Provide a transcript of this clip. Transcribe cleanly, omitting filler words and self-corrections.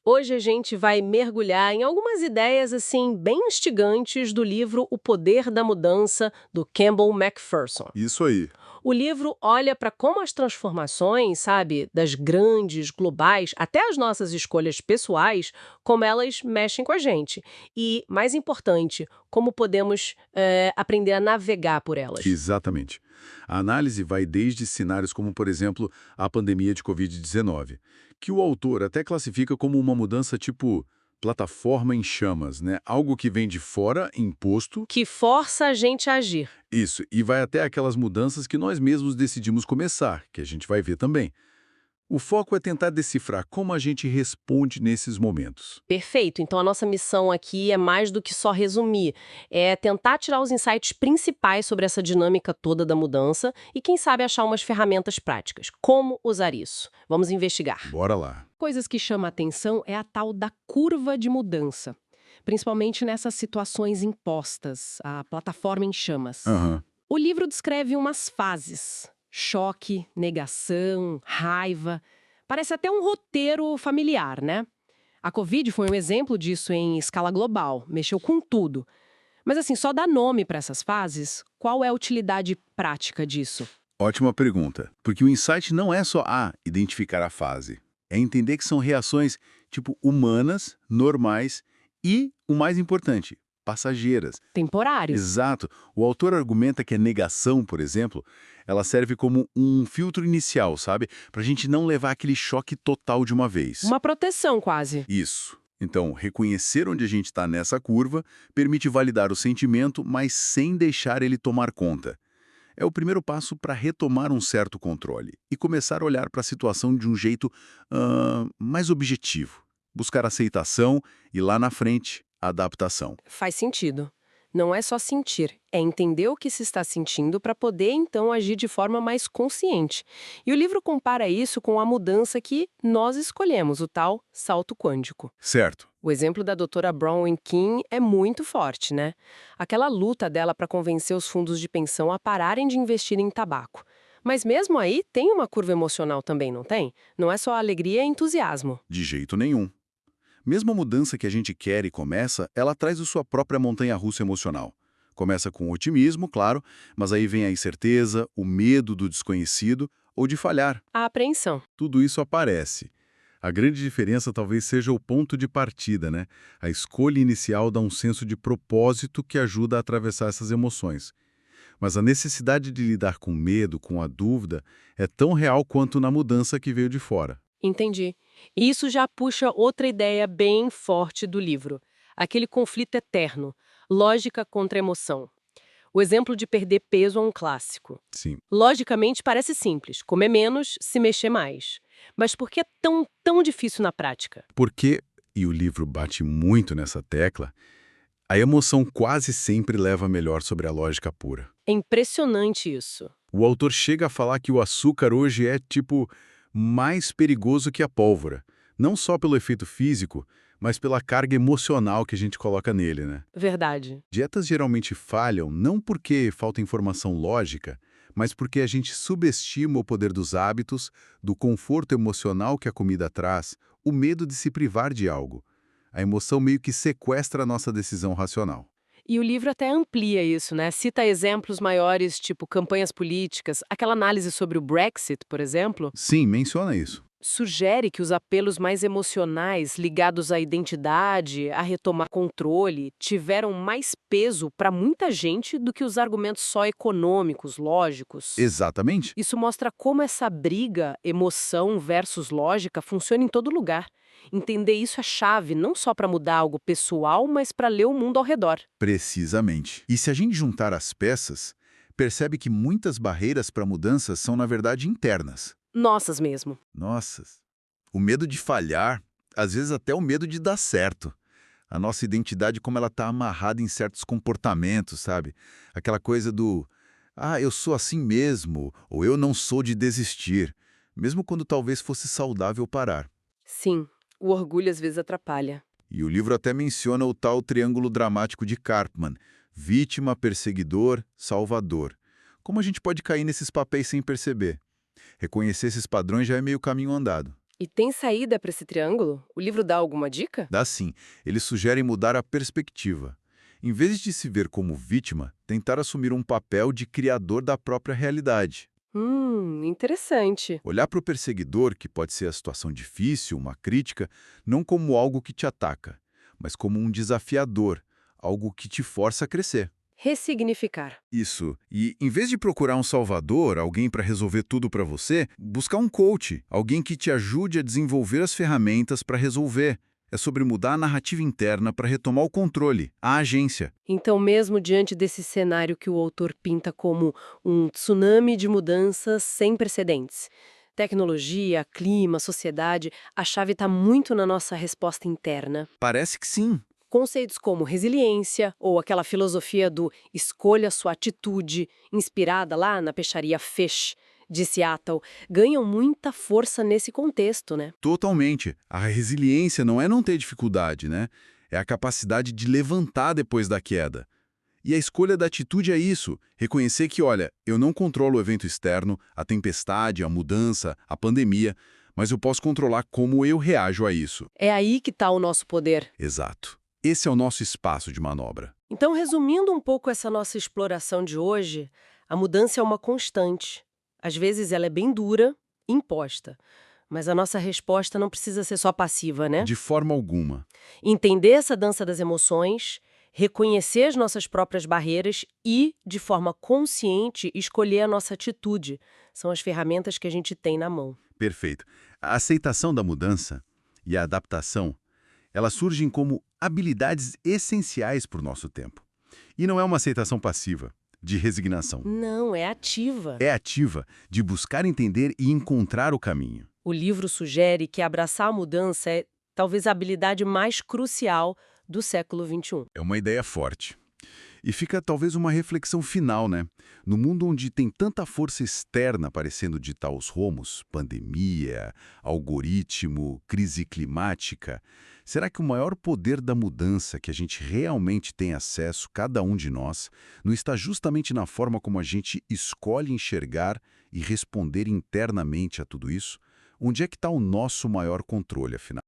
Hoje a gente vai mergulhar em algumas ideias assim bem instigantes do livro O Poder da Mudança, do Campbell McPherson. Isso aí. O livro olha para como as transformações, sabe, das grandes, globais, até as nossas escolhas pessoais, como elas mexem com a gente. E, mais importante, como podemos aprender a navegar por elas. Exatamente. A análise vai desde cenários como, por exemplo, a pandemia de Covid-19, que o autor até classifica como uma mudança tipo plataforma em chamas, né? Algo que vem de fora, imposto, Que força a gente a agir. isso, e vai até aquelas mudanças que nós mesmos decidimos começar, que a gente vai ver também. O foco é tentar decifrar como a gente responde nesses momentos. Perfeito. Então, a nossa missão aqui é mais do que só resumir. É tentar tirar os insights principais sobre essa dinâmica toda da mudança e, quem sabe, achar umas ferramentas práticas. Como usar isso? Vamos investigar. Bora lá. Coisas que chamam a atenção é a tal da curva de mudança, principalmente nessas situações impostas, a plataforma em chamas. Aham. O livro descreve umas fases: choque, negação, raiva. Parece até um roteiro familiar, né? A Covid foi um exemplo disso em escala global, mexeu com tudo. Mas assim, só dá nome para essas fases? Qual é a utilidade prática disso? Ótima pergunta, porque o insight não é só identificar a fase. É entender que são reações, tipo, humanas, normais e, o mais importante, passageiras. Temporários. Exato. O autor argumenta que a negação, por exemplo, ela serve como um filtro inicial, sabe? Pra gente não levar aquele choque total de uma vez. Uma proteção quase. Isso. Então, reconhecer onde a gente está nessa curva permite validar o sentimento, mas sem deixar ele tomar conta. É o primeiro passo para retomar um certo controle e começar a olhar para a situação de um jeito mais objetivo. Buscar aceitação e, lá na frente, adaptação. Faz sentido. Não é só sentir, é entender o que se está sentindo para poder então agir de forma mais consciente. E o livro compara isso com a mudança que nós escolhemos, o tal salto quântico. Certo. O exemplo da doutora Bronwyn King é muito forte, né? Aquela luta dela para convencer os fundos de pensão a pararem de investir em tabaco. Mas mesmo aí tem uma curva emocional também, não tem? Não é só alegria e entusiasmo. De jeito nenhum. Mesmo a mudança que a gente quer e começa, ela traz a sua própria montanha-russa emocional. Começa com otimismo, claro, mas aí vem a incerteza, o medo do desconhecido ou de falhar. A apreensão. Tudo isso aparece. A grande diferença talvez seja o ponto de partida, né? A escolha inicial dá um senso de propósito que ajuda a atravessar essas emoções. Mas a necessidade de lidar com medo, com a dúvida, é tão real quanto na mudança que veio de fora. Entendi. E isso já puxa outra ideia bem forte do livro. Aquele conflito eterno, lógica contra emoção. O exemplo de perder peso é um clássico. Sim. Logicamente parece simples, comer menos, se mexer mais. Mas por que é tão difícil na prática? Porque, e o livro bate muito nessa tecla, a emoção quase sempre leva melhor sobre a lógica pura. É impressionante isso. O autor chega a falar que o açúcar hoje é, tipo, mais perigoso que a pólvora. Não só pelo efeito físico, mas pela carga emocional que a gente coloca nele, né? Verdade. Dietas geralmente falham não porque falta informação lógica, mas porque a gente subestima o poder dos hábitos, do conforto emocional que a comida traz, o medo de se privar de algo. A emoção meio que sequestra a nossa decisão racional. E o livro até amplia isso, né? Cita exemplos maiores, tipo campanhas políticas, aquela análise sobre o Brexit, por exemplo. Sim, menciona isso. Sugere que os apelos mais emocionais ligados à identidade, a retomar controle, tiveram mais peso para muita gente do que os argumentos só econômicos, lógicos. Exatamente. Isso mostra como essa briga, emoção versus lógica, funciona em todo lugar. Entender isso é chave, não só para mudar algo pessoal, mas para ler o mundo ao redor. Precisamente. E se a gente juntar as peças, percebe que muitas barreiras para mudanças são, na verdade, internas. Nossas mesmo. Nossa, o medo de falhar, às vezes até o medo de dar certo. A nossa identidade, como ela está amarrada em certos comportamentos, sabe? Aquela coisa do, eu sou assim mesmo, ou eu não sou de desistir, mesmo quando talvez fosse saudável parar. Sim, o orgulho às vezes atrapalha. E o livro até menciona o tal triângulo dramático de Karpman, vítima, perseguidor, salvador. Como a gente pode cair nesses papéis sem perceber? Reconhecer esses padrões já é meio caminho andado. E tem saída para esse triângulo? O livro dá alguma dica? Dá sim, eles sugerem mudar a perspectiva. Em vez de se ver como vítima, tentar assumir um papel de criador da própria realidade. Interessante. Olhar para o perseguidor, que pode ser a situação difícil, uma crítica, não como algo que te ataca, mas como um desafiador, algo que te força a crescer. Ressignificar. Isso. E em vez de procurar um salvador, alguém para resolver tudo para você, buscar um coach, alguém que te ajude a desenvolver as ferramentas para resolver. É sobre mudar a narrativa interna para retomar o controle, a agência. Então, mesmo diante desse cenário que o autor pinta como um tsunami de mudanças sem precedentes, tecnologia, clima, sociedade, a chave está muito na nossa resposta interna. Parece que sim. Conceitos como resiliência ou aquela filosofia do escolha sua atitude, inspirada lá na peixaria Fish, de Seattle, ganham muita força nesse contexto, né? Totalmente. A resiliência não é não ter dificuldade, né? É a capacidade de levantar depois da queda. E a escolha da atitude é isso, reconhecer que, olha, eu não controlo o evento externo, a tempestade, a mudança, a pandemia, mas eu posso controlar como eu reajo a isso. É aí que está o nosso poder. Exato. Esse é o nosso espaço de manobra. Então, resumindo um pouco essa nossa exploração de hoje, a mudança é uma constante. Às vezes ela é bem dura, imposta. Mas a nossa resposta não precisa ser só passiva, né? De forma alguma. Entender essa dança das emoções, reconhecer as nossas próprias barreiras e, de forma consciente, escolher a nossa atitude. São as ferramentas que a gente tem na mão. Perfeito. A aceitação da mudança e a adaptação, elas surgem como habilidades essenciais para o nosso tempo. E não é uma aceitação passiva, de resignação. Não, é ativa. É ativa, de buscar entender e encontrar o caminho. O livro sugere que abraçar a mudança é talvez a habilidade mais crucial do século XXI. É uma ideia forte. E fica talvez uma reflexão final, né? No mundo onde tem tanta força externa parecendo ditar os rumos, pandemia, algoritmo, crise climática, será que o maior poder da mudança que a gente realmente tem acesso, cada um de nós, não está justamente na forma como a gente escolhe enxergar e responder internamente a tudo isso? Onde é que está o nosso maior controle, afinal?